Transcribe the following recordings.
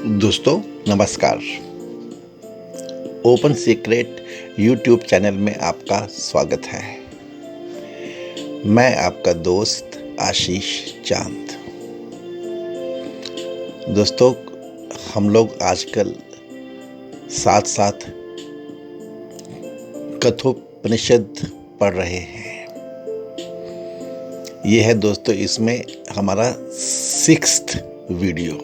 दोस्तों नमस्कार। Open secret YouTube channel में आपका स्वागत है। मैं आपका दोस्त आशीष चांद। दोस्तों, हम लोग आजकल साथ साथ कठोपनिषद पढ़ रहे हैं। यह है दोस्तों इसमें हमारा 6th वीडियो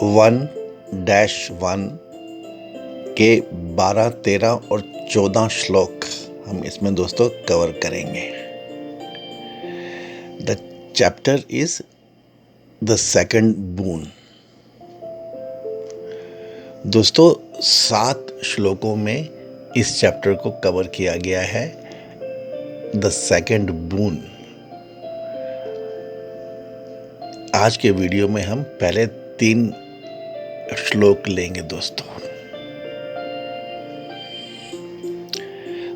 1-1 के 12, 13 और 14 श्लोक हम इसमें दोस्तों कवर करेंगे। The chapter is the second boon. दोस्तों 7 श्लोकों में इस चैप्टर को कवर किया गया है, द सेकंड बून। आज के वीडियो में हम पहले 3 श्लोक लेंगे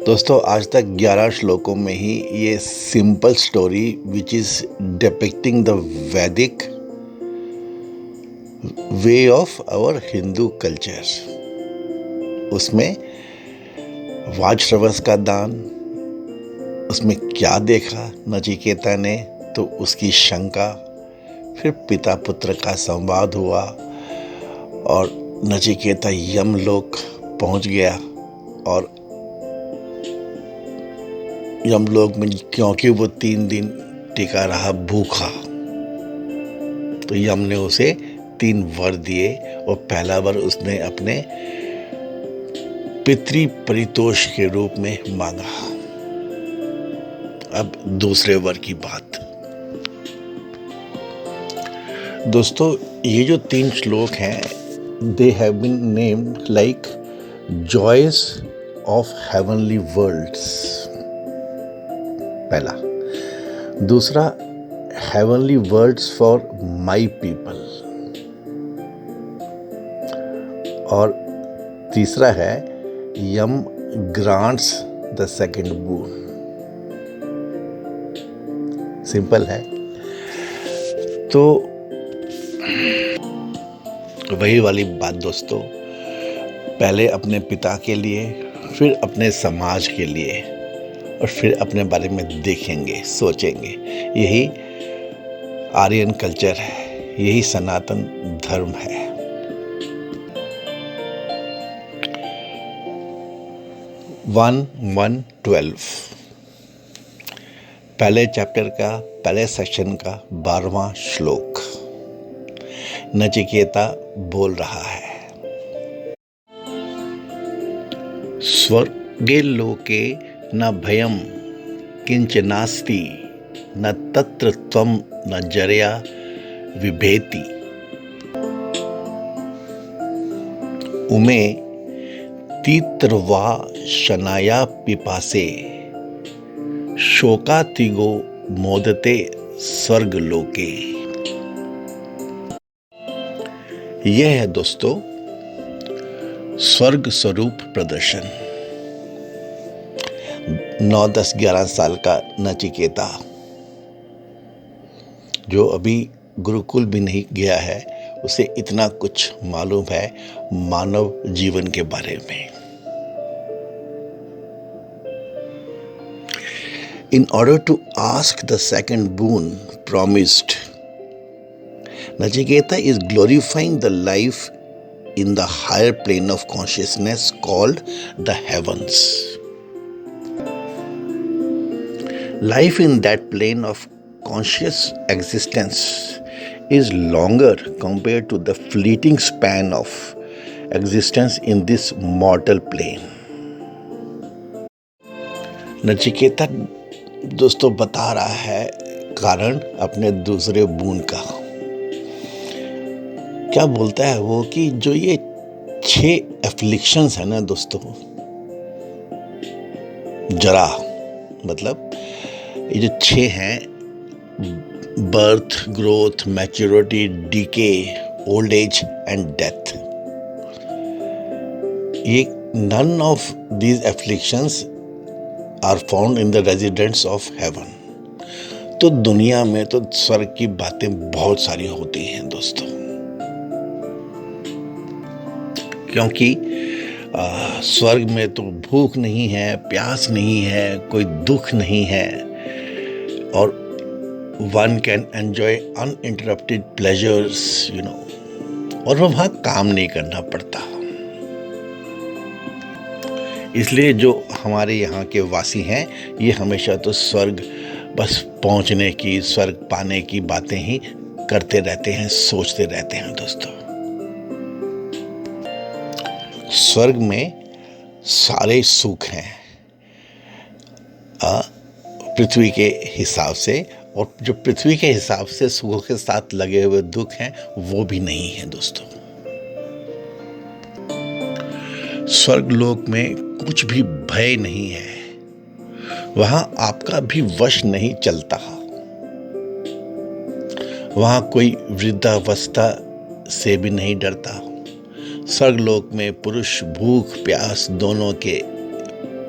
दोस्तों आज तक 11 श्लोकों में ही ये simple story which is depicting the Vedic way of our Hindu culture, उसमें वाजश्रवस का दान, उसमें क्या देखा नचिकेता ने तो उसकी शंका, फिर पिता पुत्र का संवाद हुआ और नचिकेता यमलोक पहुंच गया और यमलोक में क्योंकि वो 3 दिन टिका रहा भूखा, तो यम ने उसे 3 वर दिए और पहला वर उसने अपने पितृ परितोष के रूप में मांगा। अब दूसरे वर की बात दोस्तों, ये जो 3 श्लोक हैं they have been named like joys of heavenly worlds, पहला। दूसरा heavenly worlds for my people, और तीसरा है यम grants the second boon। Simple है। तो वही वाली बात दोस्तों, पहले अपने पिता के लिए, फिर अपने समाज के लिए और फिर अपने बारे में देखेंगे, सोचेंगे। यही आर्यन कल्चर है, यही सनातन धर्म है। वन 12 पहले चैप्टर का पहले सेक्शन का 12वां श्लोक। नचिकेता बोल रहा है, स्वर्गे लोके न भयम किंच नास्ति न तत्र त्वम न जरया विभेति। उमे तीत्रवा शनाया पिपासे शोकातिगो मोदते स्वर्ग लोके। यह है दोस्तों स्वर्ग स्वरूप प्रदर्शन। 9, 10, 11 साल का नचिकेता जो अभी गुरुकुल भी नहीं गया है, उसे इतना कुछ मालूम है मानव जीवन के बारे में। In order to ask the second boon promised, Nachiketa is glorifying the life in the higher plane of consciousness called the heavens. Life in that plane of conscious existence is longer compared to the fleeting span of existence in this mortal plane. Nachiketa दोस्तों बता रहा है कारण अपने दूसरे बून का। क्या बोलता है वो कि जो ये 6 एफ्लिक्शंस है ना दोस्तों, जरा मतलब ये जो 6 हैं, birth, growth, maturity, decay, old age and death, ये none of these afflictions are found in the residents of heaven. तो दुनिया में तो स्वर्ग की बातें बहुत सारी होती हैं दोस्तों, क्योंकि स्वर्ग में तो भूख नहीं है, प्यास नहीं है, कोई दुख नहीं है, और one can enjoy uninterrupted pleasures, और वहाँ काम नहीं करना पड़ता। इसलिए जो हमारे यहाँ के वासी हैं, ये हमेशा तो स्वर्ग बस पहुँचने की, स्वर्ग पाने की बातें ही करते रहते हैं, सोचते रहते हैं दोस्तों। स्वर्ग में सारे सुख हैं पृथ्वी के हिसाब से, और जो पृथ्वी के हिसाब से सुखों के साथ लगे हुए दुख हैं वो भी नहीं है दोस्तों। स्वर्ग लोक में कुछ भी भय नहीं है, वहां आपका भी वश नहीं चलता, वहां कोई वृद्धावस्था से भी नहीं डरता। स्वर्ग लोक में पुरुष भूख प्यास दोनों के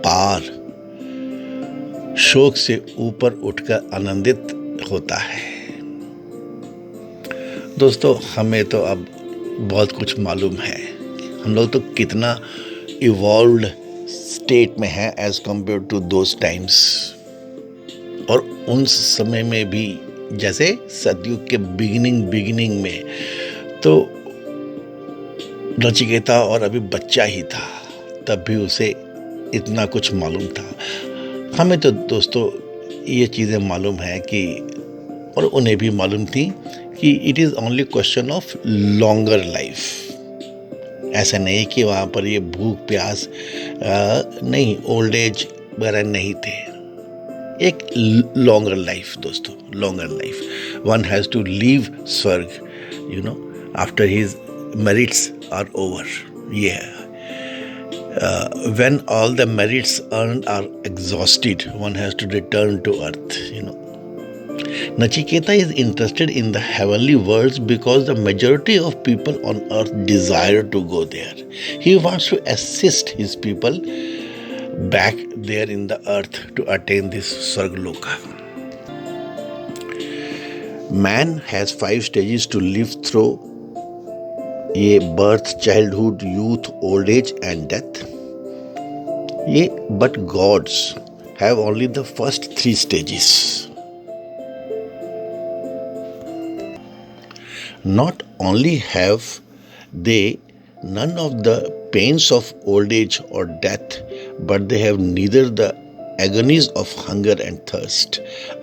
पार शोक से ऊपर उठकर आनंदित होता है। दोस्तों, हमें तो अब बहुत कुछ मालूम है, हम लोग तो कितना इवॉल्व्ड स्टेट में है as compared to those times. और उन समय में भी, जैसे सतयुग के बिगिनिंग में तो नचिकेता और अभी बच्चा ही था, तब भी उसे इतना कुछ मालूम था। हमें तो दोस्तों ये चीज़ें मालूम है कि, और उन्हें भी मालूम थी कि it is only question of longer life. ऐसा नहीं कि वहाँ पर ये भूख प्यास नहीं, ओल्ड एज वगैरह नहीं थे। एक लॉन्गर लाइफ दोस्तों, longer life. One has to leave swarg after his merits are over. When all the merits earned are exhausted, one has to return to earth. Nachiketa is interested in the heavenly worlds because the majority of people on earth desire to go there. He wants to assist his people back there in the earth to attain this Swargaloka. Man has 5 stages to live through. ये birth, childhood, youth, old age and death. ये but gods have only the first 3 stages. Not only have they none of the pains of old age or death, but they have neither the agonies of hunger and thirst,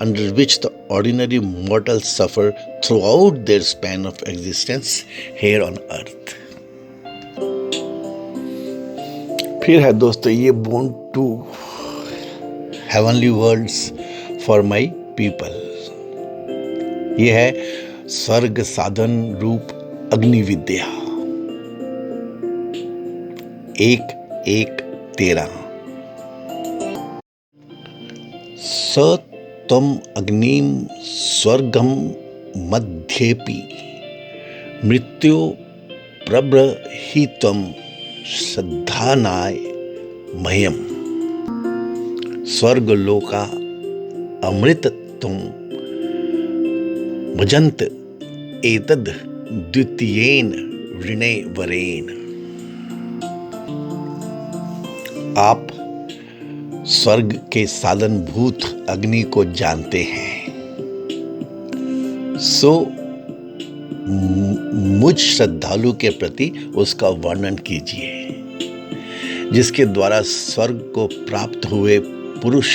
under which the ordinary mortals suffer throughout their span of existence here on earth. फिर है दोस्तों ये born to heavenly worlds for my people। ये है स्वर्ग साधन रूप अग्नि विद्या। 1:1:13 स त्वम् अग्निं स्वर्गं मध्येऽपि मृत्यो प्रब्रहीत्वं श्रद्धानाय मह्यम्। स्वर्गलोका अमृतत्वं भजन्त एतद् द्वितीयेन ऋणे वरेण। आप स्वर्ग के साधनभूत अग्नि को जानते हैं, सो मुझ श्रद्धालु के प्रति उसका वर्णन कीजिए, जिसके द्वारा स्वर्ग को प्राप्त हुए पुरुष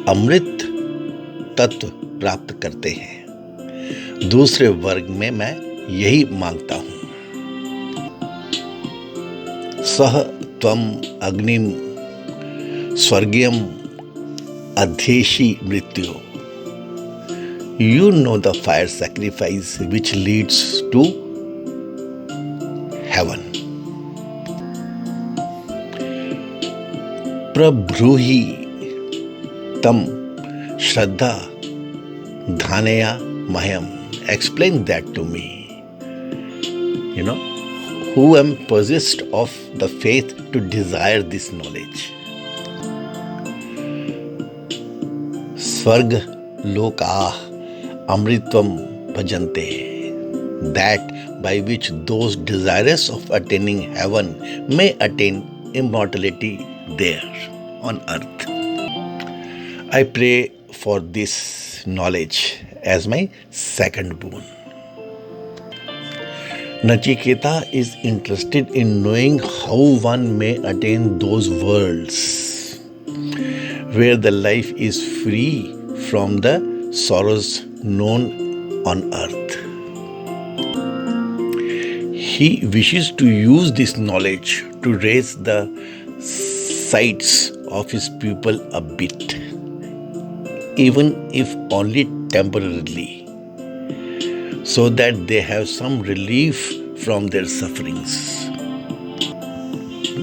अमृत तत्व प्राप्त करते हैं। दूसरे वर्ग में मैं यही मांगता हूं। सह त्वम् अग्निम स्वर्गीयम अध्येशी मृत्यु। You know the fire sacrifice which leads to heaven. प्रब्रूहि तम श्रद्धा धानया मह्यम। Explain that to me. Who am possessed of the faith to desire this knowledge. स्वर्ग लोकाः अमृतम भजन्ते, that by which those desirous of attaining heaven may attain immortality there on earth. I pray for this knowledge as my second boon. Nachiketa is interested in knowing how one may attain those worlds where the life is free from the sorrows known on earth. He wishes to use this knowledge to raise the sights of his people a bit, even if only temporarily, so that they have some relief from their sufferings.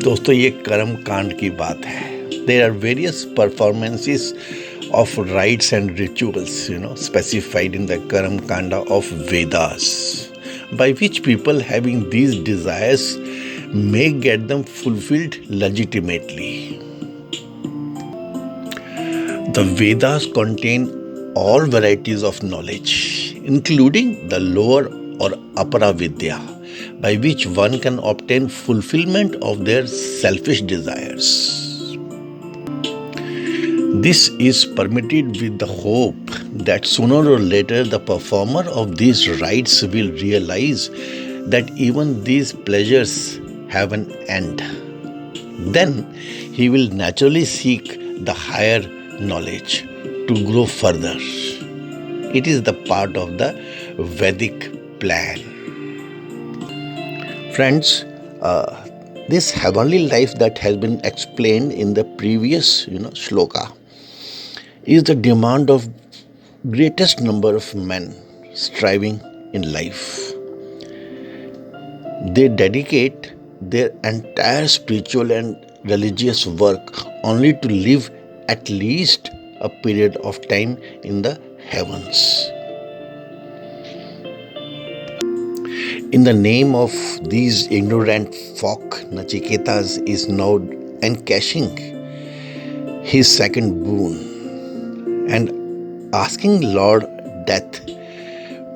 दोस्तों ये कर्म कांड की बात है. There are various performances of rites and rituals, specified in the Karam Kanda of Vedas, by which people having these desires may get them fulfilled legitimately. The Vedas contain all varieties of knowledge, including the lower or upper vidya, by which one can obtain fulfillment of their selfish desires. This is permitted with the hope that sooner or later the performer of these rites will realize that even these pleasures have an end. Then he will naturally seek the higher knowledge to grow further. It is the part of the Vedic plan. Friends, this heavenly life that has been explained in the previous shloka is the demand of greatest number of men striving in life. They dedicate their entire spiritual and religious work only to live at least a period of time in the heavens. In the name of these ignorant folk, Nachiketas is now encashing his second boon and asking Lord Death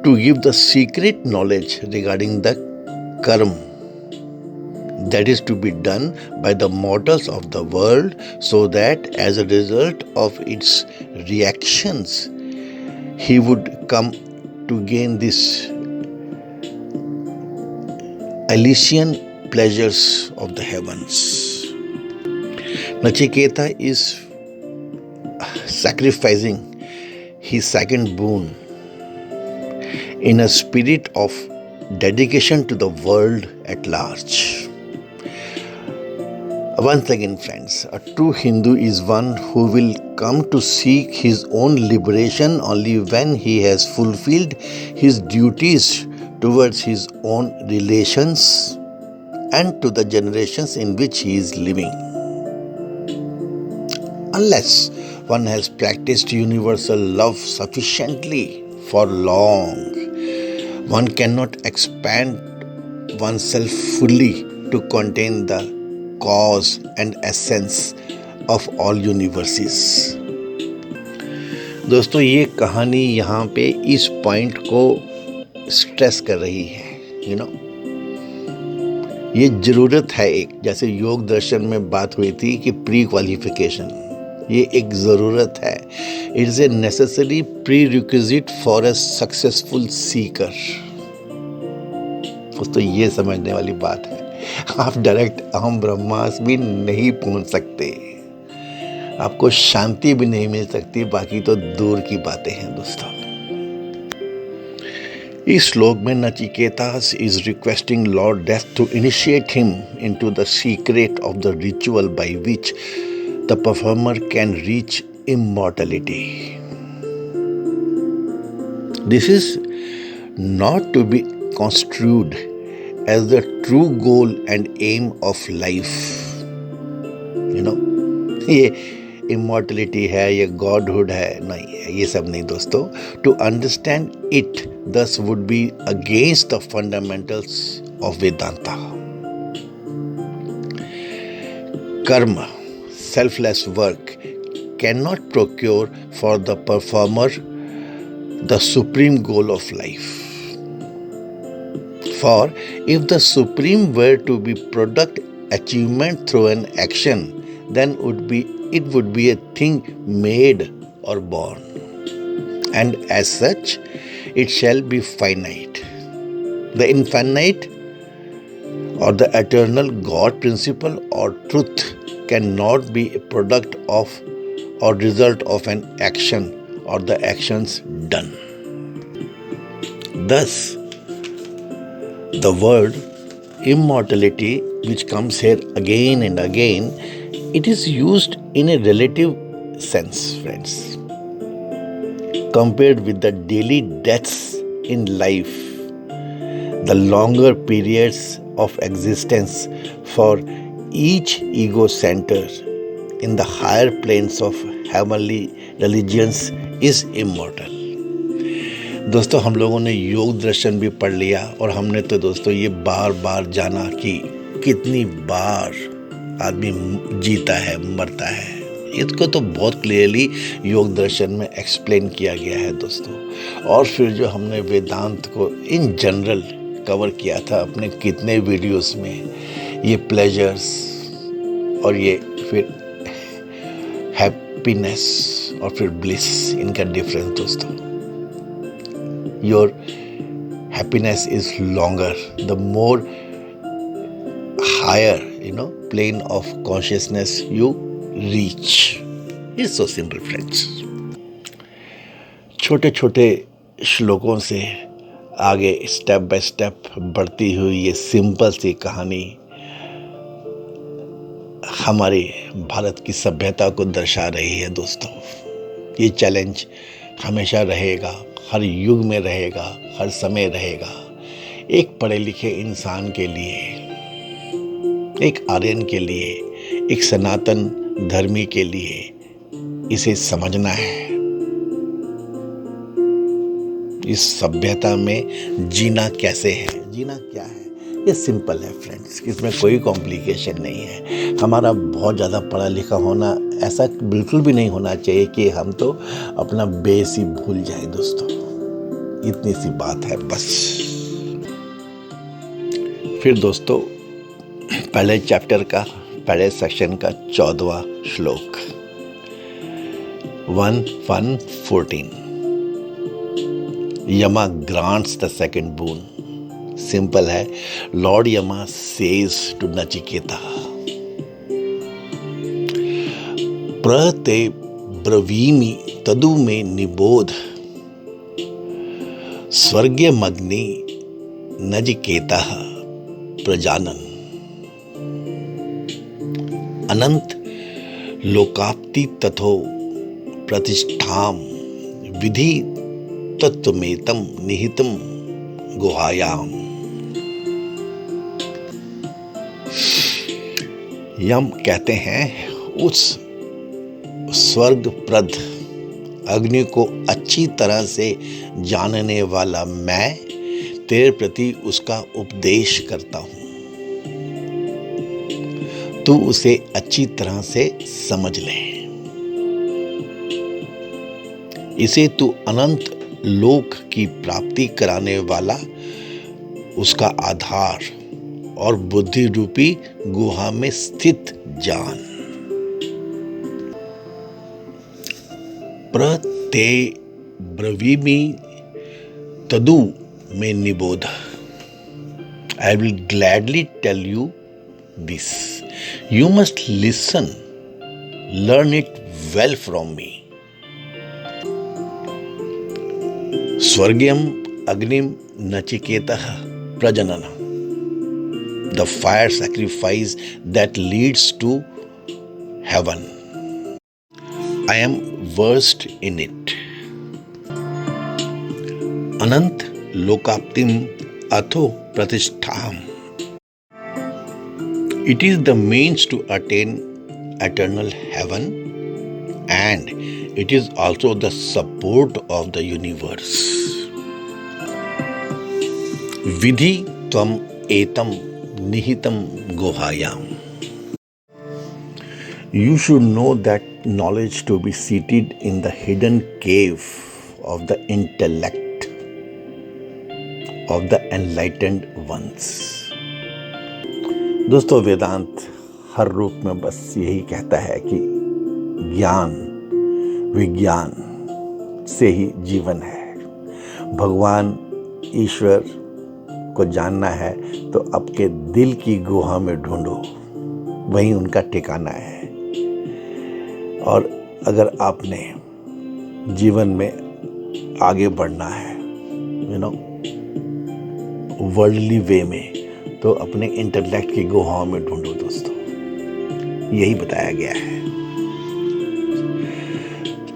to give the secret knowledge regarding the karma that is to be done by the mortals of the world, so that as a result of its reactions, he would come to gain this Elysian pleasures of the heavens. Nachiketa is sacrificing his second boon in a spirit of dedication to the world at large. Once again, friends, a true Hindu is one who will come to seek his own liberation only when he has fulfilled his duties towards his own relations and to the generations in which he is living. Unless one has practiced universal love sufficiently for long, one cannot expand oneself fully to contain the cause and essence of all universes. दोस्तों, ये कहानी यहाँ पे इस point को stress कर रही है. ये जरूरत है एक, जैसे योग दर्शन में बात हुई थी कि प्री क्वालिफिकेशन, ये एक ज़रूरत है. It is a necessary pre requisite for a successful Sikar. दोस्तों, ये समझने वाली बात है. आप डायरेक्ट अहम ब्रह्मास्मि नहीं पहुंच सकते, आपको शांति भी नहीं मिल सकती, बाकी तो दूर की बातें हैं. दोस्तों, इस श्लोक में Nachiketas is requesting lord death to initiate him into the secret of the ritual by which the performer can reach immortality. This is not to be construed as the true goal and aim of life. ये immortality है, ये godhood है, नहीं, ये सब नहीं दोस्तों. To understand it thus would be against the fundamentals of Vedanta. Karma, selfless work, cannot procure for the performer the supreme goal of life. For if the supreme were to be product achievement through an action, then it would be a thing made or born, and as such it shall be finite. The infinite or the eternal God principle or truth cannot be a product of or result of an action or the actions done. Thus, the word immortality, which comes here again and again, it is used in a relative sense, friends. Compared with the daily deaths in life, the longer periods of existence for each ego center in the higher planes of heavenly religions is immortal. दोस्तों, हम लोगों ने योग दर्शन भी पढ़ लिया और हमने तो दोस्तों ये बार बार जाना कि कितनी बार आदमी जीता है, मरता है। इसको तो बहुत क्लियरली योग दर्शन में एक्सप्लेन किया गया है दोस्तों। और फिर जो हमने वेदांत को इन जनरल कवर किया था अपने कितने वीडियोस में, ये प्लेजर्स और ये फिर हैप्पीनेस और फिर ब्लिस, इनका डिफरेंस दोस्तों। Your happiness is longer the more higher plane of consciousness you reach. It's so simple, friends. छोटे छोटे श्लोकों से आगे स्टेप बाय स्टेप बढ़ती हुई ये सिंपल सी कहानी हमारी भारत की सभ्यता को दर्शा रही है दोस्तों। ये चैलेंज हमेशा रहेगा, हर युग में रहेगा, हर समय रहेगा। एक पढ़े लिखे इंसान के लिए, एक आर्यन के लिए, एक सनातन धर्मी के लिए इसे समझना है। इस सभ्यता में जीना कैसे है, जीना क्या है, ये सिंपल है फ्रेंड्स, इसमें कोई कॉम्प्लिकेशन नहीं है। हमारा बहुत ज़्यादा पढ़ा लिखा होना ऐसा बिल्कुल भी नहीं होना चाहिए कि हम तो अपना बेस ही भूल जाए दोस्तों। इतनी सी बात है बस। फिर दोस्तों पहले चैप्टर का, पहले सेक्शन का 14वां श्लोक 1:14 यमा grants the second boon. Simple है, लॉर्ड यमा सेज टू नचिकेता, प्रते ब्रवीमि तदु में निबोध, स्वर्गमग्नि नचिकेता प्रजानन, अनंत लोकाप्ति तथो प्रतिष्ठाम विधि तत्वमेतम निहितम गुहायाम। यम कहते हैं उस स्वर्गप्रद अग्नि को अच्छी तरह से जानने वाला मैं तेरे प्रति उसका उपदेश करता हूं। तू उसे अच्छी तरह से समझ ले। इसे तू अनंत लोक की प्राप्ति कराने वाला उसका आधार और बुद्धि रूपी गुहा में स्थित जान। प्रते ब्रवीमि तदु में निबोध, I will gladly tell you this. You must listen, learn it well from me. Swargyam Agnim Nachiketah Prajanana, the fire sacrifice that leads to heaven. I am versed in it. Anant Lokaptim Atho Pratistham, it is the means to attain eternal heaven, and it is also the support of the universe. Vidhi tvam etam nihitam guhayam. You should know that knowledge to be seated in the hidden cave of the intellect of the enlightened ones। दोस्तों, वेदांत हर रूप में बस यही कहता है कि ज्ञान विज्ञान से ही जीवन है। भगवान ईश्वर को जानना है तो आपके दिल की गुहा में ढूंढो, वहीं उनका ठिकाना है। और अगर आपने जीवन में आगे बढ़ना है वर्ल्डली वे में, तो अपने इंटेलेक्ट की गुहाओं में ढूंढो दोस्तों, यही बताया गया है।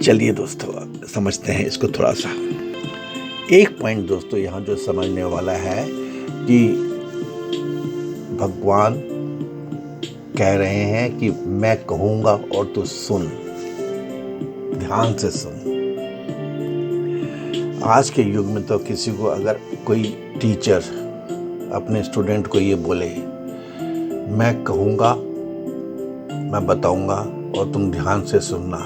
चलिए दोस्तों, समझते हैं इसको थोड़ा सा। एक पॉइंट दोस्तों यहाँ जो समझने वाला है कि भगवान कह रहे हैं कि मैं कहूंगा और तू सुन, ध्यान से सुन। आज के युग में तो किसी को अगर कोई टीचर अपने स्टूडेंट को ये बोले मैं कहूंगा, मैं बताऊंगा और तुम ध्यान से सुनना,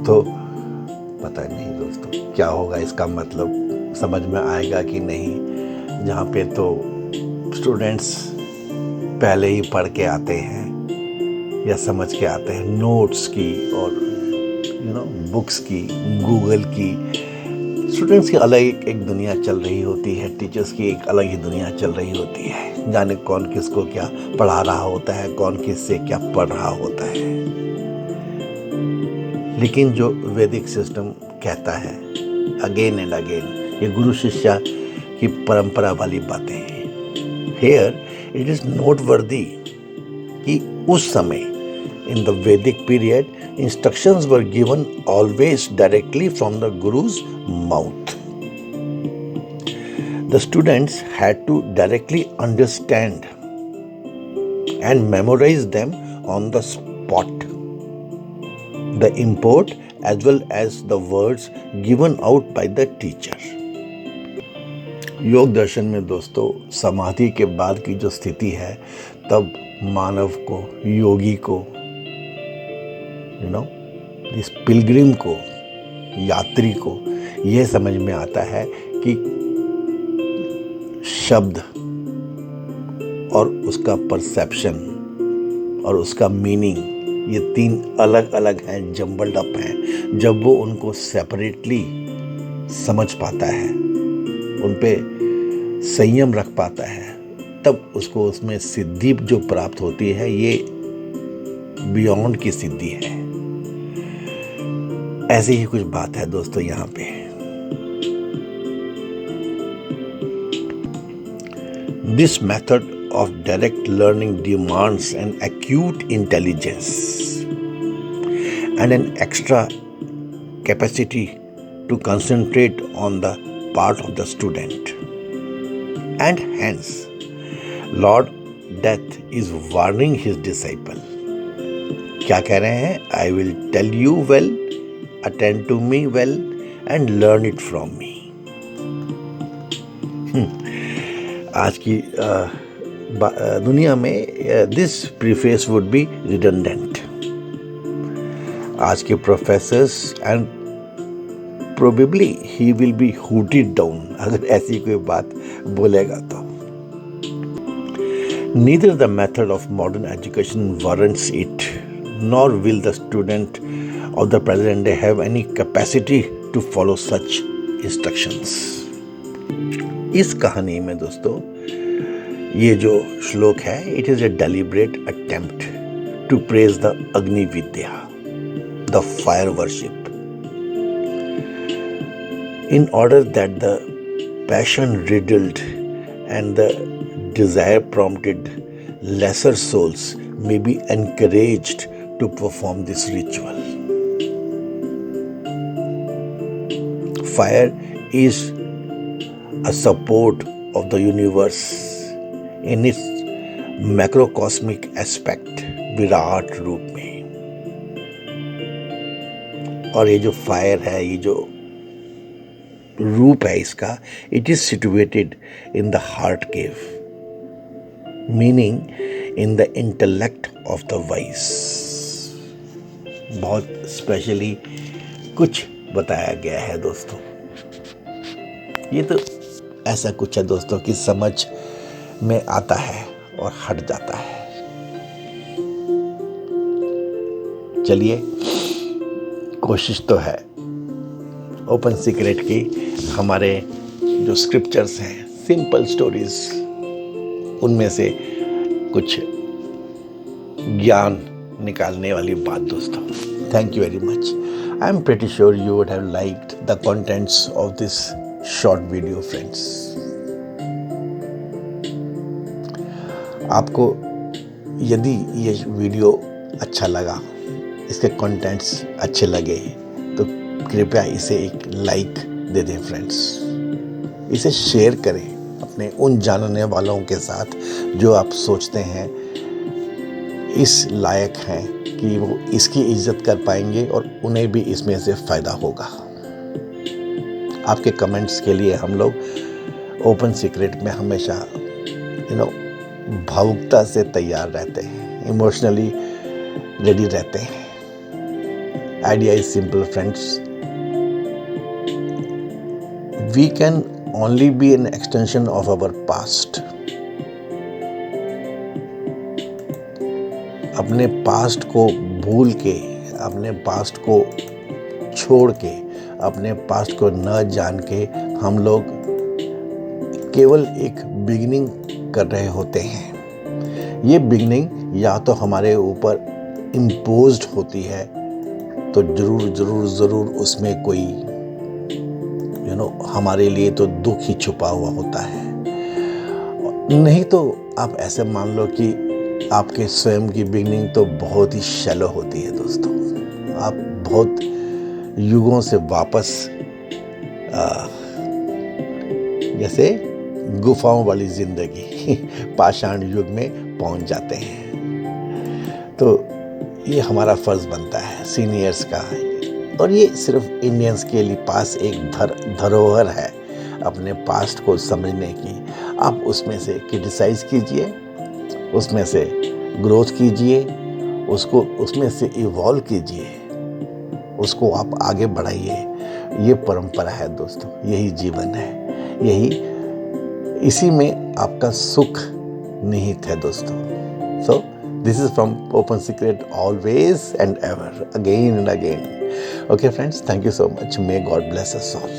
तो पता नहीं दोस्तों क्या होगा, इसका मतलब समझ में आएगा कि नहीं। जहाँ पे तो स्टूडेंट्स पहले ही पढ़ के आते हैं या समझ के आते हैं, नोट्स की और बुक्स की, गूगल की। स्टूडेंट्स की अलग एक दुनिया चल रही होती है, टीचर्स की एक अलग ही दुनिया चल रही होती है। जाने कौन किसको क्या पढ़ा रहा होता है, कौन किससे क्या पढ़ रहा होता है। लेकिन जो वैदिक सिस्टम कहता है अगेन एंड अगेन, ये गुरु शिष्य की परंपरा वाली बातें हैं। Here it is noteworthy कि उस समय in the Vedic period instructions were given always directly from the guru's mouth. The students had to directly understand and memorize them on the spot. The import as well as the words given out by the teacher. योग दर्शन में दोस्तों समाधि के बाद की जो स्थिति है, तब मानव को, योगी को, इस पिलग्रिम को, यात्री को यह समझ में आता है कि शब्द और उसका परसेप्शन और उसका मीनिंग, ये तीन अलग अलग हैं, जम्बल्ड अप हैं। जब वो उनको सेपरेटली समझ पाता है, उन पे संयम रख पाता है, तब उसको उसमें सिद्धि जो प्राप्त होती है, ये बियॉन्ड की सिद्धि है। ऐसी ही कुछ बात है दोस्तों यहाँ पे। This method of direct learning demands an acute intelligence and an extra capacity to concentrate on the part of the student. And hence, Lord Death is warning his disciple. क्या कह रहे हैं? I will tell you well, attend to me well, and learn it from me. आज की दुनिया में this preface would be redundant. आज के professors and probably he will be hooted down अगर ऐसी कोई बात बोलेगा तो। Neither the method of modern education warrants it, nor will the student of the present day have any capacity to follow such instructions. इस कहानी में दोस्तों ये जो श्लोक है, it is a deliberate attempt to praise the Agni Vidya, the fire worship, in order that the passion riddled and the desire prompted lesser souls may be encouraged to perform this ritual. Fire is a support of the universe in its macrocosmic aspect, Virat रूप में। और ये जो fire है, ये जो रूप है इसका, it is situated in the heart cave, meaning in the intellect of the wise. बहुत स्पेशली कुछ बताया गया है दोस्तों। ये तो ऐसा कुछ है दोस्तों कि समझ में आता है और हट जाता है। चलिए, कोशिश तो है ओपन सीक्रेट की हमारे जो स्क्रिप्चर्स हैं, सिंपल स्टोरीज, उनमें से कुछ ज्ञान निकालने वाली बात दोस्तों। Thank you very much. I am pretty sure you would have liked the contents of this short video friends. आपको यदि ये वीडियो अच्छा लगा, इसके कंटेंट्स अच्छे लगे, तो कृपया इसे एक लाइक दे दें फ्रेंड्स। इसे शेयर करें अपने उन जानने वालों के साथ जो आप सोचते हैं इस लायक हैं कि वो इसकी इज्जत कर पाएंगे और उन्हें भी इसमें से फ़ायदा होगा। आपके कमेंट्स के लिए हम लोग ओपन सीक्रेट में हमेशा भावुकता से तैयार रहते हैं, इमोशनली रेडी रहते हैं। Idea is simple friends, we can only be an extension of our past. अपने पास्ट को भूल के, अपने पास्ट को छोड़ के, अपने पास्ट को न जान के हम लोग केवल एक बिगिनिंग कर रहे होते हैं। ये बिगिनिंग या तो हमारे ऊपर इम्पोज्ड होती है, तो ज़रूर उसमें कोई हमारे लिए तो दुख ही छुपा हुआ होता है। नहीं तो आप ऐसे मान लो कि आपके स्वयं की बिगिनिंग तो बहुत ही शैलो होती है दोस्तों। आप बहुत युगों से वापस जैसे गुफाओं वाली जिंदगी पाषाण युग में पहुंच जाते हैं। तो ये हमारा फर्ज बनता है सीनियर्स का, और ये सिर्फ इंडियंस के लिए पास एक धरोहर है अपने पास्ट को समझने की। आप उसमें से क्रिटिसाइज कीजिए, उसमें से ग्रोथ कीजिए, उसको उसमें से इवॉल्व कीजिए, उसको आप आगे बढ़ाइए। ये परंपरा है दोस्तों, यही जीवन है, इसी में आपका सुख निहित है दोस्तों। So this is from open secret, always and ever, again and again. Okay friends, thank you so much. May God bless us all.